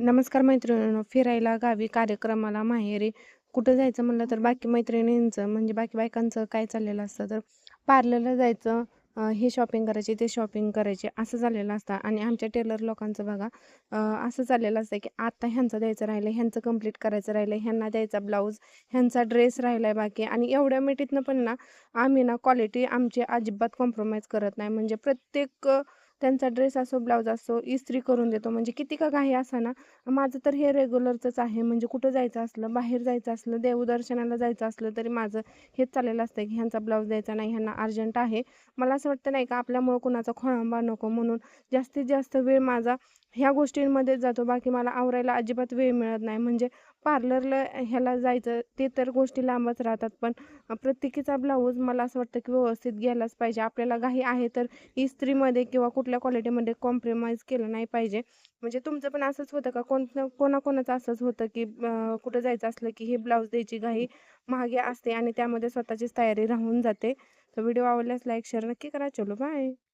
नमस्कार मैत्रिणींनो, फिरायला, गावी, कार्यक्रमाला, माहेरी कुठं जायचं म्हणलं तर बाकी मैत्रिणींचं म्हणजे बाकी बायकांचं काय चाललेलं असतं तर पार्लरला जायचं, हे शॉपिंग करायची, ते शॉपिंग करायचे असं झालेलं असतं. आणि आमच्या टेलर लोकांचं बघा, असं चाललेलं असतं की आता ह्यांचं द्यायचं राहिलं, ह्यांचं कंप्लीट करायचं राहिलं, ह्यांना द्यायचा ब्लाऊज, ह्यांचा ड्रेस राहिला आहे बाकी. आणि एवढ्या मिठीतनं पण ना आम्ही ना क्वालिटी आमची अजिबात कॉम्प्रोमाइज करत नाही. म्हणजे प्रत्येक त्यांचा ड्रेस असो, ब्लाऊज असो, इस्त्री करून देतो. म्हणजे किती का घाई ना, माझं तर हे रेग्युलरचंच आहे. म्हणजे कुठं जायचं असलं, बाहेर जायचं असलं, देवदर्शनाला जायचं असलं तरी माझं हेच चाललेलं असतं की ह्यांचा ब्लाऊज द्यायचा नाही, ह्यांना अर्जंट आहे. मला असं वाटतं नाही का आपल्यामुळं कुणाचा खोळंबा नको, म्हणून जास्तीत जास्त वेळ माझा ह्या गोष्टींमध्येच जातो. बाकी मला आवरायला अजिबात वेळ मिळत नाही. म्हणजे पार्लरला ह्याला जायचं ते तर गोष्टी लांबच राहतात. पण प्रत्येकीचा ब्लाऊज मला असं वाटतं की व्यवस्थित गेलाच पाहिजे. आपल्याला घाई आहे तर इस्त्रीमध्ये किंवा कुठल्या क्वालिटीमध्ये कॉम्प्रोमाइज केलं नाही पाहिजे. म्हणजे तुमचं पण असंच होतं का? कोणाकोणाचं असंच होतं की कुठं जायचं असलं की हे ब्लाऊज द्यायची घाई मागे असते आणि त्यामध्ये स्वतःचीच तयारी राहून जाते. तर व्हिडिओ आवडल्यास लाईक शेअर नक्की करा. चलो बाय.